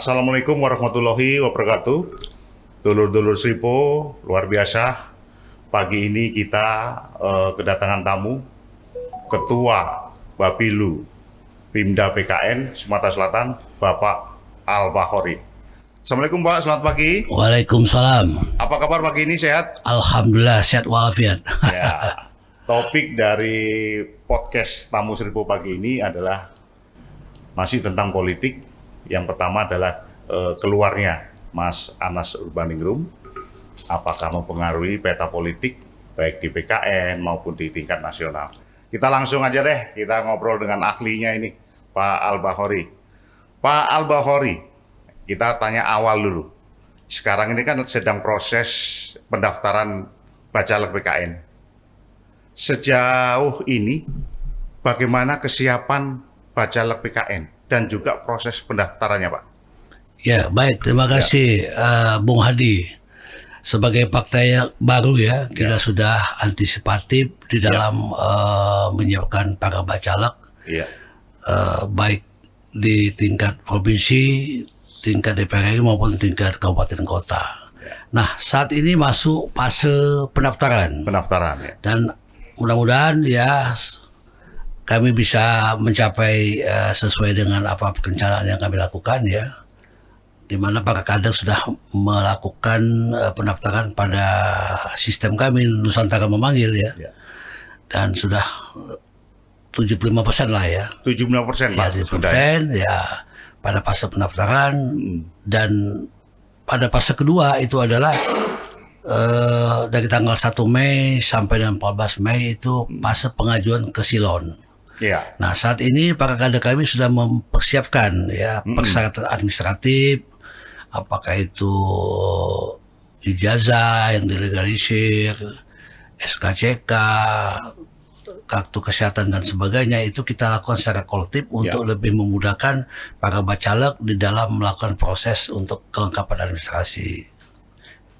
Assalamualaikum warahmatullahi wabarakatuh. Dulur-dulur Sripo, luar biasa. Pagi ini kita kedatangan tamu, Ketua Bapilu Pimda PKN Sumatera Selatan, Bapak Al-Bahori. Assalamualaikum Pak, selamat pagi. Waalaikumsalam. Apa kabar pagi ini, sehat? Alhamdulillah sehat walafiat. Ya. Topik dari podcast Tamu Sripo pagi ini adalah masih tentang politik. Yang pertama adalah keluarnya Mas Anas Urbaningrum, apakah mempengaruhi peta politik baik di PKN maupun di tingkat nasional. Kita langsung aja deh, kita ngobrol dengan ahlinya ini, Pak Al-Bahori. Pak Al-Bahori, kita tanya awal dulu. Sekarang ini kan sedang proses pendaftaran Bacalek PKN. Sejauh ini, bagaimana kesiapan Bacalek PKN dan juga proses pendaftarannya, Pak? Ya, baik. Terima kasih Bung Hadi. Sebagai partai yang baru ya, kita sudah antisipatif di dalam menyiapkan para bacalek, baik di tingkat provinsi, tingkat DPR RI maupun tingkat kabupaten kota. Nah, saat ini masuk fase pendaftaran. Pendaftaran, ya. Dan mudah-mudahan ya kami bisa mencapai sesuai dengan apa perencanaan yang kami lakukan ya, di mana para kader sudah melakukan pendaftaran pada sistem kami Nusantara Memanggil ya, dan sudah 75% lah ya. 75% Pak? Ya, 75% ya pada fase pendaftaran. Dan pada fase kedua itu adalah dari tanggal 1 Mei sampai dengan 14 Mei itu fase pengajuan ke Silon. Ya. Nah, saat ini para kader kami sudah mempersiapkan ya persyaratan administratif, apakah itu ijazah yang dilegalisir, SKCK, kartu kesehatan dan sebagainya, itu kita lakukan secara kolektif untuk lebih memudahkan para bacalek di dalam melakukan proses untuk kelengkapan administrasi.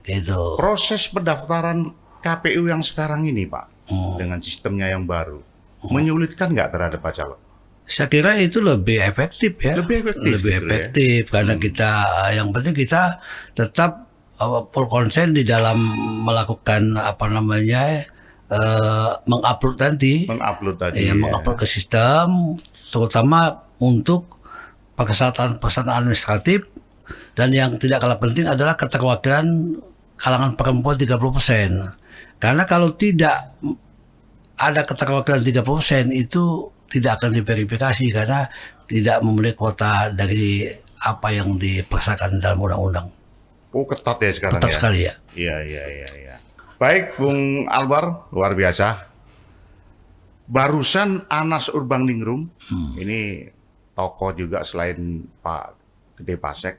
Gitu. Proses pendaftaran KPU yang sekarang ini, Pak, dengan sistemnya yang baru, menyulitkan nggak terhadap bacalek? Saya kira itu lebih efektif ya. Lebih efektif karena kita yang penting kita tetap full konsen di dalam melakukan mengupload tadi. Mengupload ke sistem, terutama untuk persyaratan administratif, dan yang tidak kalah penting adalah keterwakilan kalangan perempuan 30%. Karena kalau tidak ada keterwakilan 30% itu tidak akan diverifikasi karena tidak memenuhi kuota dari apa yang dipersakan dalam undang-undang. Oh, ketat ya sekarang. Ketat sekali ya. Iya. Baik, Bung Albar, luar biasa. Barusan Anas Urbaningrum, ini tokoh juga selain Pak Gede Pasek,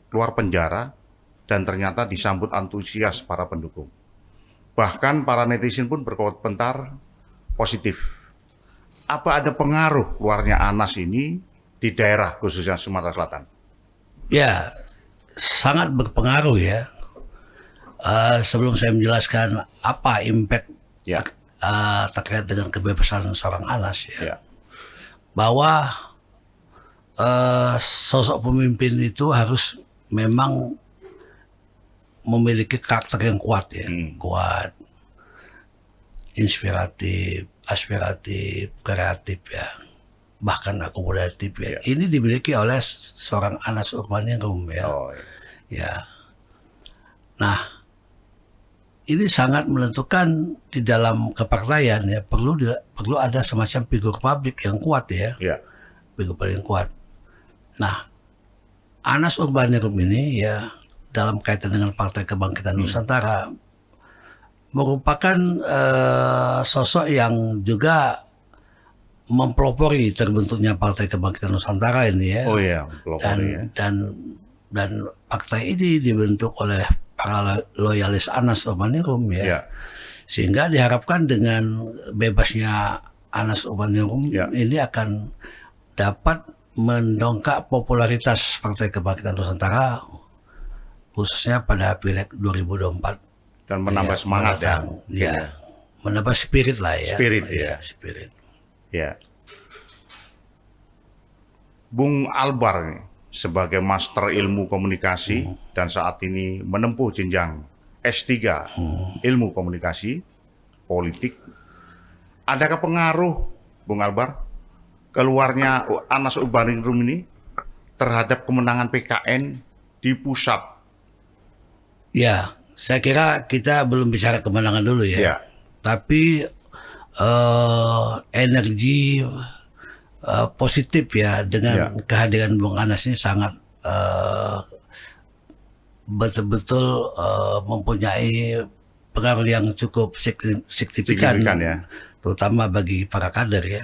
keluar penjara dan ternyata disambut antusias para pendukung. Bahkan para netizen pun berkomentar positif. Apa ada pengaruh keluarnya Anas ini di daerah khususnya Sumatera Selatan? Ya, sangat berpengaruh ya. Sebelum saya menjelaskan apa impact terkait dengan kebebasan seorang Anas ya, bahwa sosok pemimpin itu harus memang memiliki karakter yang kuat ya, kuat, inspiratif, aspiratif, kreatif ya, bahkan akomodatif ya. Ini dimiliki oleh seorang Anas Urbaningrum ya. Ya. Nah, ini sangat menentukan di dalam kepartaian ya, perlu ada semacam figur publik yang kuat ya. Figur publik yang kuat. Nah, Anas Urbaningrum ini ya dalam kaitan dengan Partai Kebangkitan Nusantara merupakan sosok yang juga mempelopori terbentuknya Partai Kebangkitan Nusantara ini ya. Dan partai ini dibentuk oleh para loyalis Anas Urbaningrum ya. Sehingga diharapkan dengan bebasnya Anas Urbaningrum ini akan dapat mendongkrak popularitas Partai Kebangkitan Nusantara khususnya pada Pileg 2024 dan menambah semangat menambah spirit lah ya. Spirit. Ya. Bung Albar nih, sebagai Master Ilmu Komunikasi dan saat ini menempuh jenjang S3 Ilmu Komunikasi Politik. Adakah pengaruh, Bung Albar, keluarnya Anas Urbaningrum ini terhadap kemenangan PKN di pusat? Ya, saya kira kita belum bicara kemenangan dulu ya. Ya. Tapi energi positif ya dengan kehadiran Bung Anas ini sangat betul-betul mempunyai pengaruh yang cukup signifikan ya, terutama bagi para kader ya.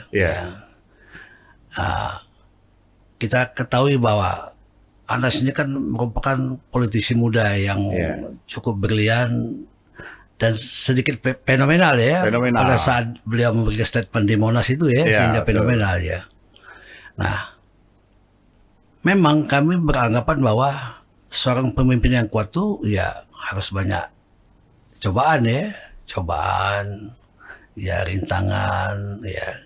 Kita ketahui bahwa Anas ini kan merupakan politisi muda yang cukup brilian dan sedikit fenomenal ya. Pada saat beliau memberikan statement di Monas itu ya, sehingga fenomenal ya. Nah, memang kami beranggapan bahwa seorang pemimpin yang kuat tuh ya harus banyak cobaan ya, rintangan ya.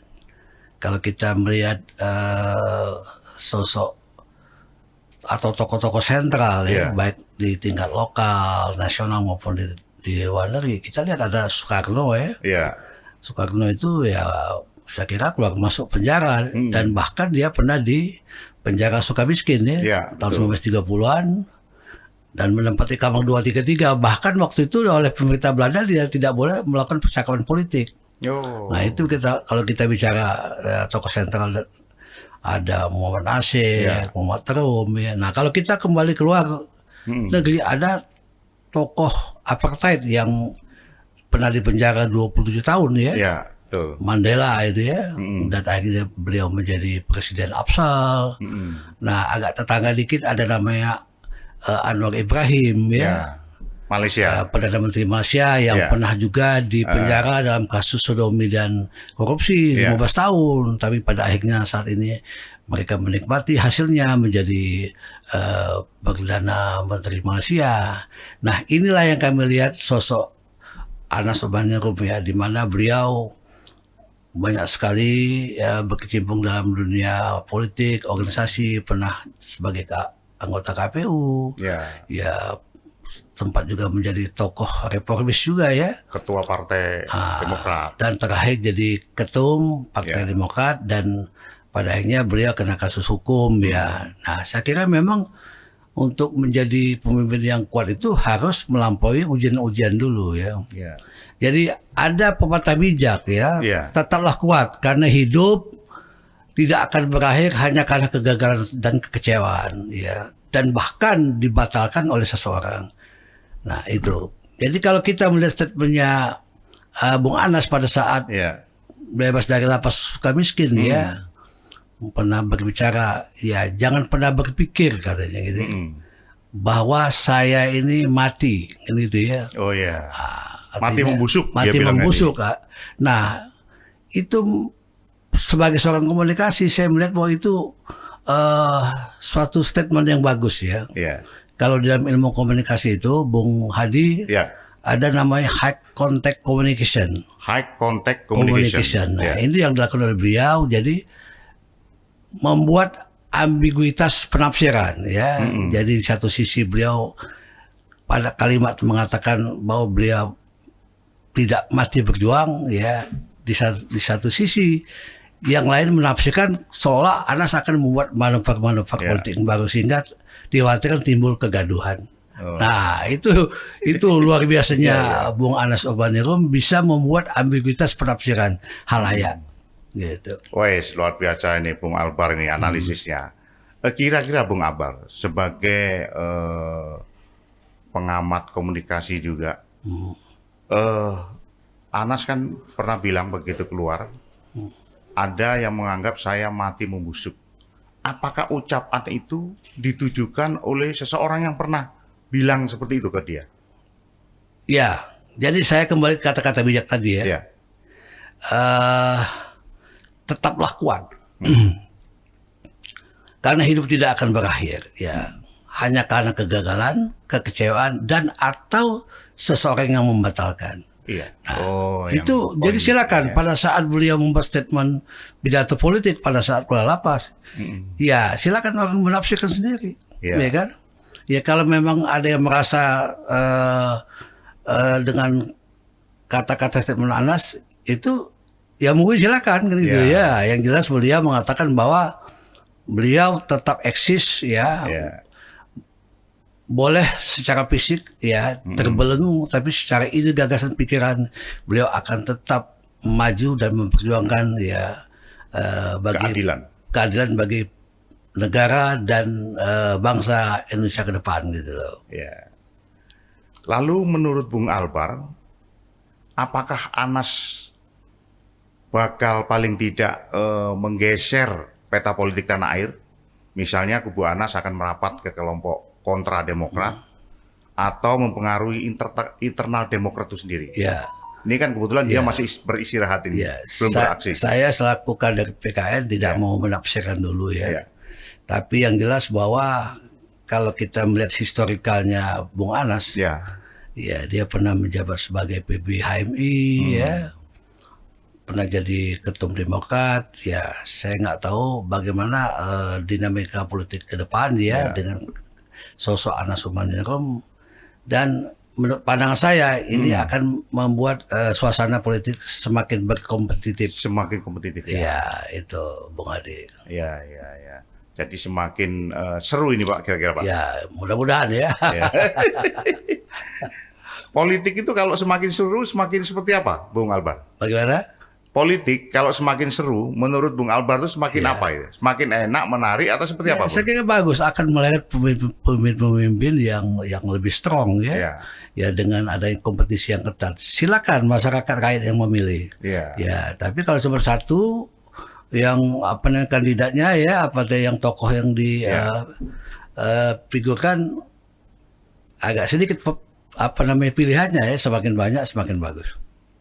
Kalau kita melihat sosok atau tokoh-tokoh sentral ya, baik di tingkat lokal, nasional maupun di luar negeri, kita lihat ada Soekarno ya. Soekarno itu ya saya kira keluar masuk penjara dan bahkan dia pernah di penjara Sukamiskin ya, tahun 1930-an dan menempati kamar 233. Bahkan waktu itu oleh pemerintah Belanda dia tidak boleh melakukan percakapan politik. Nah itu kalau kita bicara tokoh sentral, ada Muhammad Nasir, Muhammad Tarum ya. Nah kalau kita kembali keluar negeri, ada tokoh apartheid yang pernah dipenjara 27 tahun ya. Mandela itu ya, dan akhirnya beliau menjadi presiden Absal. Nah agak tetangga dikit ada namanya Anwar Ibrahim ya. Malaysia. Perdana Menteri Malaysia yang pernah juga dipenjara dalam kasus sodomi dan korupsi 15 tahun. Tapi pada akhirnya saat ini mereka menikmati hasilnya menjadi Perdana Menteri Malaysia. Nah inilah yang kami lihat sosok Anas Urbaningrum ya, di mana beliau banyak sekali berkecimpung dalam dunia politik, organisasi, pernah sebagai anggota KPU, ya sempat juga menjadi tokoh reformis juga ya, ketua Partai Demokrat, dan terakhir jadi ketum Partai Demokrat, dan pada akhirnya beliau kena kasus hukum ya. Nah saya kira memang untuk menjadi pemimpin yang kuat itu harus melampaui ujian-ujian dulu ya. Jadi ada pepatah bijak ya, tetaplah kuat karena hidup tidak akan berakhir hanya karena kegagalan dan kekecewaan ya, dan bahkan dibatalkan oleh seseorang. Nah itu. Jadi kalau kita melihat statementnya Bung Anas pada saat bebas dari lapas Sukamiskin ya, pernah berbicara ya, jangan pernah berpikir katanya gitu bahwa saya ini mati gitu ya. Mati membusuk. Mati membusuk. Nah itu sebagai seorang komunikasi saya melihat bahwa itu suatu statement yang bagus ya. Kalau dalam ilmu komunikasi itu Bung Hadi ada namanya high contact communication. High contact communication. Nah ini yang dilakukan oleh beliau, jadi membuat ambiguitas penafsiran ya. Jadi di satu sisi beliau pada kalimat mengatakan bahwa beliau tidak mati berjuang ya, di satu sisi yang lain menafsirkan seolah Anas akan membuat manuver-manuver politik baru sehingga dikhawatirkan timbul kegaduhan. Nah itu luar biasanya Bung Anas Urbaningrum bisa membuat ambiguitas penafsiran halayak. Gitu. Wes luar biasa ini Bung Albar ini analisisnya. Kira-kira Bung Albar sebagai pengamat komunikasi juga, Anas kan pernah bilang begitu keluar, ada yang menganggap saya mati membusuk. Apakah ucapan itu ditujukan oleh seseorang yang pernah bilang seperti itu ke dia? Ya, jadi saya kembali ke kata-kata bijak tadi ya. Tetaplah kuat. Karena hidup tidak akan berakhir ya. Hanya karena kegagalan, kekecewaan, dan atau seseorang yang membatalkan. Iya. Nah, itu jadi silakan pada saat beliau membuat statement pidato politik pada saat keluar lapas, ya silakan orang menafsirkan sendiri, ya kan? Ya kalau memang ada yang merasa dengan kata-kata statement Anas itu, ya mungkin silakan kan gitu ya. Yang jelas beliau mengatakan bahwa beliau tetap eksis ya. Boleh secara fisik ya terbelenggu, tapi secara ide gagasan pikiran beliau akan tetap maju dan memperjuangkan ya bagi keadilan bagi negara dan bangsa Indonesia ke depan gitu loh. Ya. Lalu menurut Bung Albar, apakah Anas bakal paling tidak menggeser peta politik tanah air? Misalnya kubu Anas akan merapat ke kelompok kontra Demokrat atau mempengaruhi internal Demokrat itu sendiri. Ya. Ini kan kebetulan dia masih beristirahat ini, belum beraksi. Saya selaku kader PKN tidak mau menafsirkan dulu ya. Tapi yang jelas bahwa kalau kita melihat historikalnya Bung Anas, ya dia pernah menjabat sebagai PB HMI, ya pernah jadi ketum Demokrat, ya saya nggak tahu bagaimana dinamika politik ke depan dia dengan sosok Anas Urbaningrum, dan menurut pandangan saya ini akan membuat suasana politik semakin berkompetitif. Semakin kompetitif. Ya itu Bung Adi. Ya. Jadi semakin seru ini Pak kira-kira Pak. Ya mudah-mudahan ya. Politik itu kalau semakin seru semakin seperti apa Bung Albar? Bagaimana? Politik kalau semakin seru, menurut Bung Albar itu semakin apa ya? Semakin enak, menarik atau seperti apa? Saya kira bagus, akan melahirkan pemimpin-pemimpin yang lebih strong ya. Ya dengan adanya kompetisi yang ketat. Silakan masyarakat rakyat yang memilih. Ya, tapi kalau cuma satu yang kandidatnya ya, yang tokoh yang figurkan agak sedikit pilihannya ya, semakin banyak semakin bagus.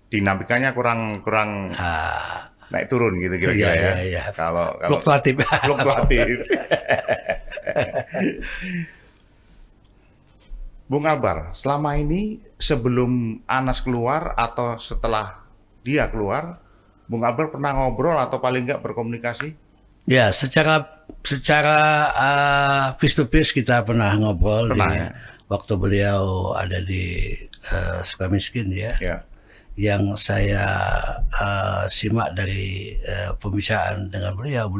Dinamikanya kurang naik turun gitu kira-kira ya. Kalau fluktuatif. Bung Albar, selama ini sebelum Anas keluar atau setelah dia keluar, Bung Albar pernah ngobrol atau paling nggak berkomunikasi? Ya, secara face to face kita pernah ngobrol waktu beliau ada di Sukamiskin ya. Yang saya simak dari pembicaraan dengan beliau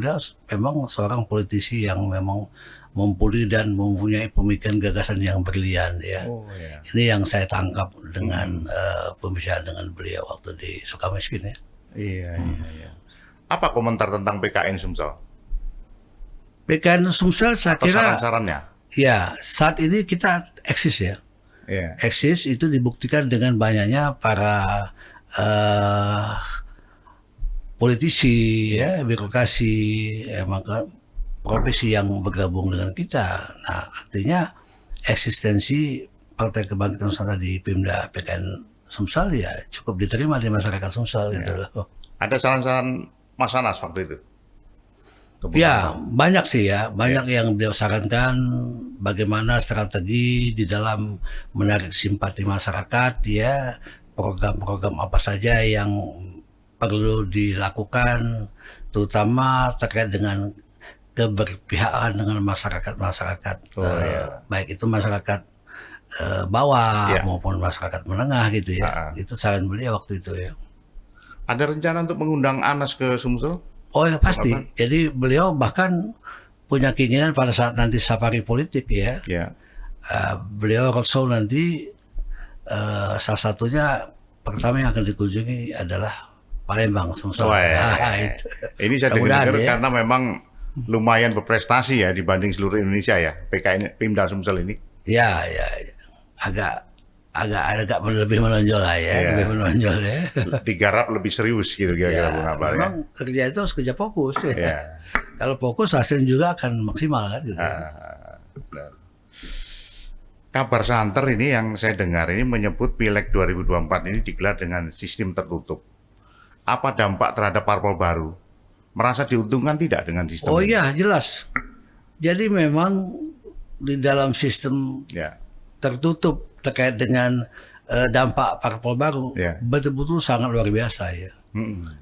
memang seorang politisi yang memang mumpuni dan mempunyai pemikiran gagasan yang brilian ya. Ini yang saya tangkap dengan pembicaraan dengan beliau waktu di Sukamiskin ya. Iya. Apa komentar tentang PKN Sumsel? PKN Sumsel saya kira saran-sarannya? Ya, saat ini kita eksis ya. Eksis itu dibuktikan dengan banyaknya para politisi, birokrasi, maka profesi yang bergabung dengan kita. Nah, artinya eksistensi Partai Kebangkitan Nusantara di Pimda PKN Sumsel ya cukup diterima di masyarakat Sumsel gitu loh. Ada saran-saran Mas Anas waktu itu? Ya, banyak sih ya. Banyak yang beliau sarankan bagaimana strategi di dalam menarik simpati masyarakat ya, program-program apa saja yang perlu dilakukan, terutama terkait dengan keberpihakan dengan masyarakat baik itu masyarakat bawah maupun masyarakat menengah gitu ya. Itu saran beliau waktu itu ya. Ada rencana untuk mengundang Anas ke Sumsel? Oh ya pasti. Jadi beliau bahkan punya keinginan pada saat nanti safari politik ya. Beliau roadshow nanti salah satunya pertama yang akan dikunjungi adalah Palembang, Sumsel. Ini saya dengar karena memang lumayan berprestasi ya dibanding seluruh Indonesia ya PKN Pimda Sumsel ini. Ya. Agak lebih menonjol lah ya, lebih menonjol ya. Digarap lebih serius gitu kira-kira Bung Albar ya. Memang kerja itu harus kerja fokus ya. Kalau fokus hasilnya juga akan maksimal kan gitu. Kabar santer ini yang saya dengar ini menyebut Pileg 2024 ini digelar dengan sistem tertutup. Apa dampak terhadap parpol baru? Merasa diuntungkan tidak dengan sistem ini? Iya, jelas. Jadi memang di dalam sistem tertutup terkait dengan dampak parpol baru betul-betul sangat luar biasa ya.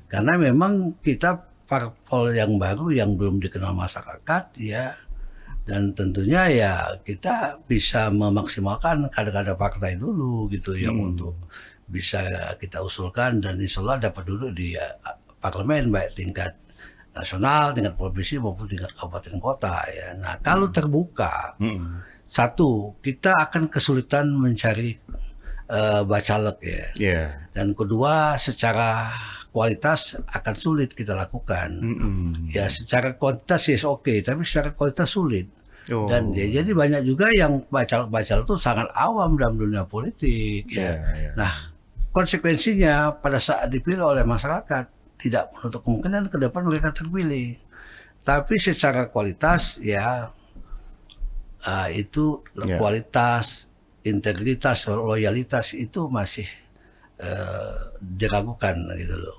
Karena memang kita parpol yang baru yang belum dikenal masyarakat ya, dan tentunya ya kita bisa memaksimalkan kader-kader partai dulu gitu ya untuk bisa kita usulkan dan insya Allah dapat duduk di parlemen baik tingkat nasional, tingkat provinsi maupun tingkat kabupaten kota ya. Nah kalau terbuka, satu kita akan kesulitan mencari bacalek ya, dan kedua secara kualitas akan sulit kita lakukan. Ya secara kuantitas yes oke, tapi secara kualitas sulit. Dan jadi banyak juga yang bacalek itu sangat awam dalam dunia politik ya. Nah konsekuensinya pada saat dipilih oleh masyarakat tidak menutup kemungkinan ke depan mereka terpilih. Tapi secara kualitas ya itu kualitas, integritas, loyalitas itu masih diragukan gitu loh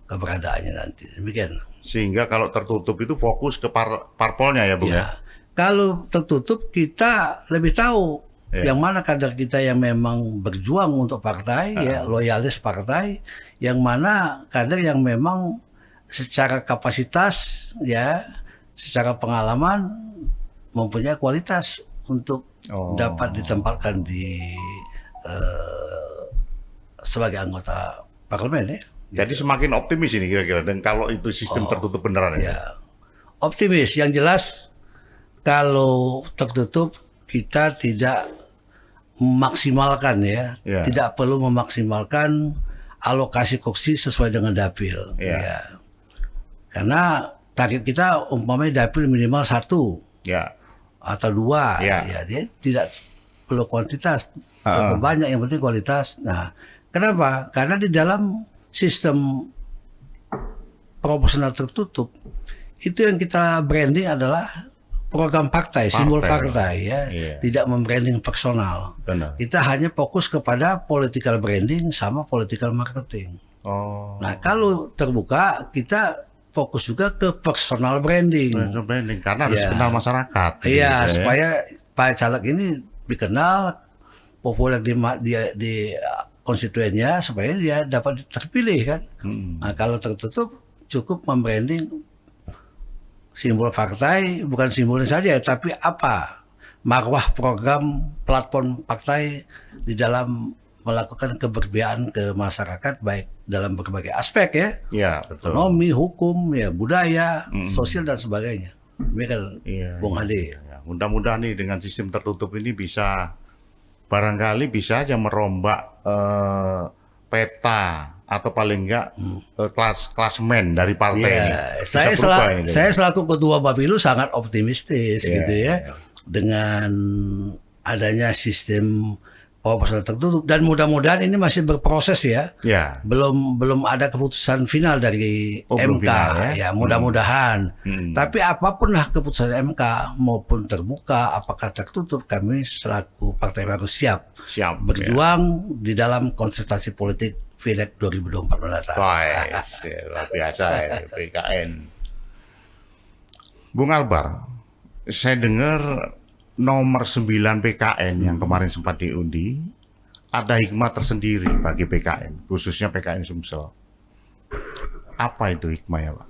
keberadaannya nanti. Demikian. Sehingga kalau tertutup itu fokus ke parpolnya ya Bung ya? Kalau tertutup kita lebih tahu yang mana kader kita yang memang berjuang untuk partai, ya loyalis partai, yang mana kader yang memang secara kapasitas, ya, secara pengalaman mempunyai kualitas untuk dapat ditempatkan di sebagai anggota parlemen ya. Jadi semakin optimis ini kira-kira, dan kalau itu sistem tertutup beneran ya. Optimis, yang jelas kalau tertutup kita tidak memaksimalkan ya, tidak perlu memaksimalkan alokasi kursi sesuai dengan dapil ya. Karena target kita umpamanya dapil minimal 1 atau 2 ya, dia tidak perlu kuantitas, banyak yang penting kualitas. Nah, kenapa? Karena di dalam sistem proporsional tertutup itu yang kita branding adalah program partai, simbol partai ya, tidak membranding personal. Kita hanya fokus kepada political branding sama political marketing. Nah kalau terbuka kita fokus juga ke personal branding. Karena harus kenal masyarakat. Iya, supaya Pak Caleg ini dikenal, populer di konstituennya, supaya dia dapat terpilih kan. Nah kalau tertutup cukup membranding simbol partai, bukan simbolnya saja, tapi apa marwah program platform partai di dalam melakukan keberpihakan ke masyarakat baik dalam berbagai aspek ya, ekonomi, hukum, ya budaya, sosial dan sebagainya. Demikian Bung Hadi. Mudah-mudahan nih dengan sistem tertutup ini bisa barangkali bisa aja merombak peta atau paling enggak klasemen dari partai ini. Saya selaku ketua Bapilu sangat optimistis gitu ya dengan adanya sistem proporsional tertutup, dan mudah-mudahan ini masih berproses ya. Belum ada keputusan final dari MK ya, mudah-mudahan. Tapi apapun lah keputusan MK maupun terbuka apakah tertutup, kami selaku partai baru siap berjuang di dalam kontestasi politik Pileg 2024 mendatang. Luar biasa ya, PKN. Bung Albar, saya dengar nomor 9 PKN yang kemarin sempat diundi, ada hikmah tersendiri bagi PKN, khususnya PKN Sumsel. Apa itu hikmahnya, Pak?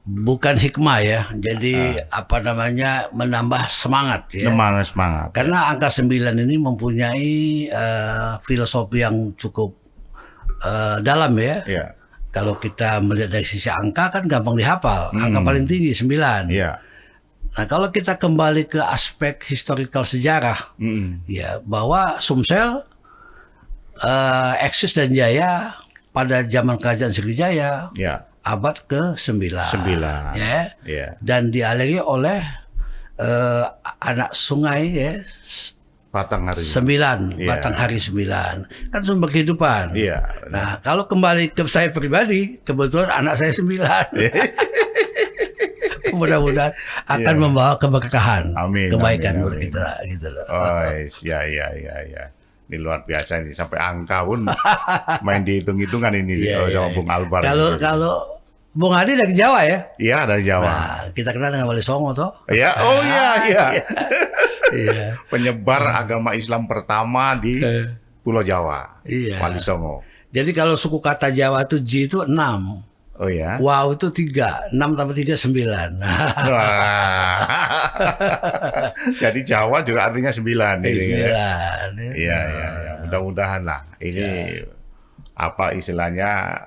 Bukan hikmah ya, jadi apa namanya, menambah semangat ya. Semangat. Karena angka 9 ini mempunyai filosofi yang cukup dalam ya. Kalau kita melihat dari sisi angka kan gampang dihafal, angka paling tinggi 9. Nah kalau kita kembali ke aspek historical sejarah, ya bahwa Sumsel eksis dan jaya pada zaman kerajaan Sriwijaya. Abad ke-9 ya. Dan dialiri oleh anak sungai ya, Batanghari 9, Batanghari 9 kan sumber kehidupan. Nah kalau kembali ke saya pribadi, kebetulan anak saya 9. Mudah-mudahan akan membawa keberkahan, kebaikan buat kita gitu loh. Ya. Ini luar biasa ini, sampai angka pun main dihitung-hitungan ini sama Bung Albar. Kalau Bung Hadi dari Jawa ya? Iya, dari Jawa. Nah, kita kenal dengan Wali Songo toh? Iya, iya. Iya. Penyebar agama Islam pertama di Pulau Jawa, Iya. Wali Songo. Jadi kalau suku kata Jawa itu J itu 6. Oh ya. Wow itu 3. 6 tambah 3 9. Wah. Jadi Jawa juga artinya 9 ini. 9. Iya, iya, ya. Mudah-mudahan lah. Ini apa istilahnya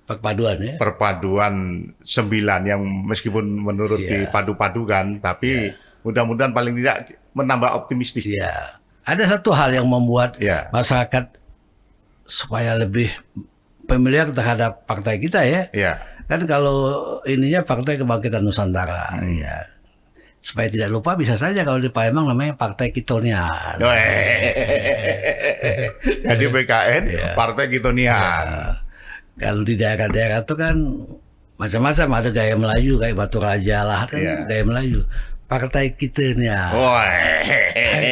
Perpaduan ya. perpaduan 9 yang meskipun menurut dipadu-padukan, tapi mudah-mudahan paling tidak menambah optimistis. Iya. Ada satu hal yang membuat Ya. masyarakat supaya lebih familiar terhadap partai kita ya. Ya. Kan kalau ininya Partai Kebangkitan Nusantara ya. Supaya tidak lupa bisa saja kalau di Palembang namanya Partai Kitonian. Jadi PKN Partai Kitonian. Kalau di daerah-daerah itu kan macam-macam, ada gaya Melayu kayak Batu Raja lah kan gaya Melayu. Partai Kitonian.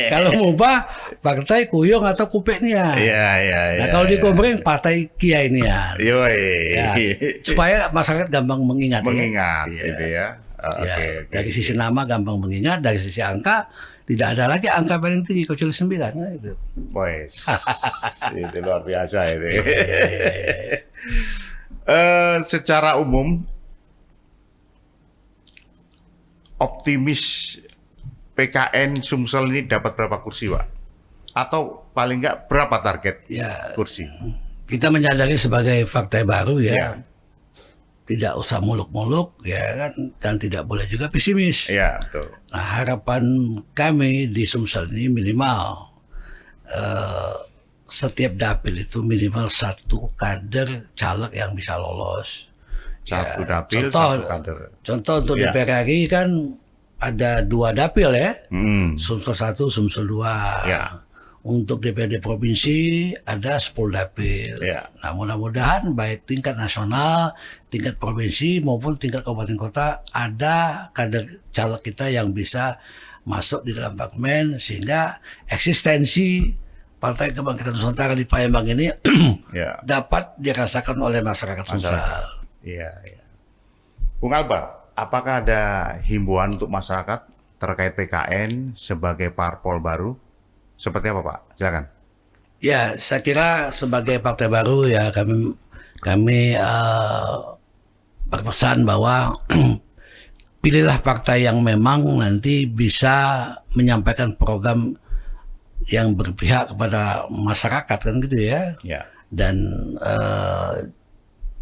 Kalau Mubah Partai Kuyong atau Kupeknya. Iya, iya, iya. Nah kalau di Komering Partai Kiainian. Ya, supaya masyarakat gampang mengingat. Mengingat ya. gitu ya. Oke. Dari sisi nama gampang mengingat, dari sisi angka tidak ada lagi angka paling tinggi kecuali 9. Nah, itu. Boys. Itu luar biasa itu. Secara umum optimis PKN Sumsel ini dapat berapa kursi, Pak? Atau paling nggak berapa target kursi? Kita menyadari sebagai partai baru ya, tidak usah muluk-muluk ya kan, dan tidak boleh juga pesimis. Iya, betul. Nah harapan kami di Sumsel ini minimal setiap dapil itu minimal 1 kader caleg yang bisa lolos. Satu dapil, contoh, 1 kader. Contoh untuk DPR RI kan ada 2 dapil ya, Sumsel 1, Sumsel 2. Ya. Untuk DPRD provinsi ada 10 dapil. Ya. Nah mudah-mudahan baik tingkat nasional, tingkat provinsi maupun tingkat kabupaten kota ada kader caleg kita yang bisa masuk di dalam parlemen sehingga eksistensi Partai Kebangkitan Nusantara di Palembang ini dapat dirasakan oleh masyarakat Sumsel. Iya, iya. Bung Albar, apakah ada himbauan untuk masyarakat terkait PKN sebagai parpol baru? Seperti apa, Pak? Silakan. Ya, saya kira sebagai partai baru ya kami berpesan bahwa pilihlah partai yang memang nanti bisa menyampaikan program yang berpihak kepada masyarakat kan gitu ya. Dan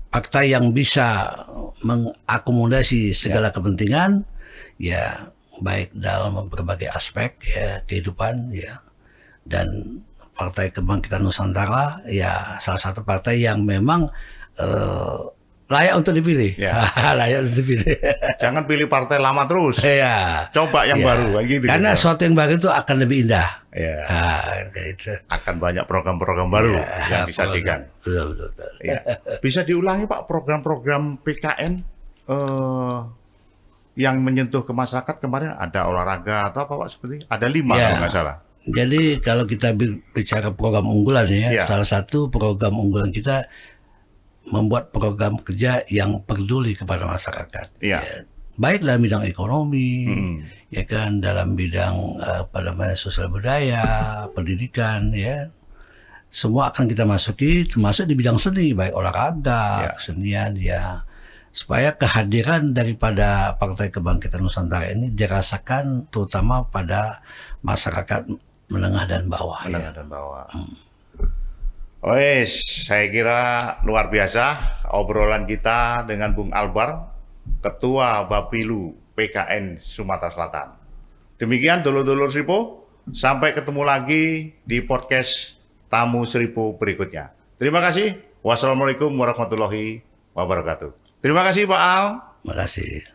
partai yang bisa mengakomodasi segala kepentingan ya, baik dalam berbagai aspek ya kehidupan ya. Dan Partai Kebangkitan Nusantara ya salah satu partai yang memang layak untuk dipilih. Layak untuk dipilih. Jangan pilih partai lama terus. Coba yang baru kan gitu. Karena sesuatu yang baru itu akan lebih indah. Gitu. Akan banyak program-program baru yang disajikan. Betul. Bisa diulangi, Pak, program-program PKN yang menyentuh ke masyarakat kemarin? Ada olahraga atau apa, Pak, seperti? Ada 5 kalau nggak salah. Jadi kalau kita bicara program unggulan ya, salah satu program unggulan kita membuat program kerja yang peduli kepada masyarakat. Baik dalam bidang ekonomi, ya kan, dalam bidang sosial budaya, pendidikan, ya, semua akan kita masuki, termasuk di bidang seni, baik olahraga, kesenian, ya, supaya kehadiran daripada Partai Kebangkitan Nusantara ini dirasakan terutama pada masyarakat menengah dan bawah. Saya kira luar biasa obrolan kita dengan Bung Albar, Ketua Bapilu PKN Sumatera Selatan. Demikian dulur-dulur Sripo, sampai ketemu lagi di podcast Tamu Sripo berikutnya. Terima kasih. Wassalamualaikum warahmatullahi wabarakatuh. Terima kasih, Pak Al. Terima kasih.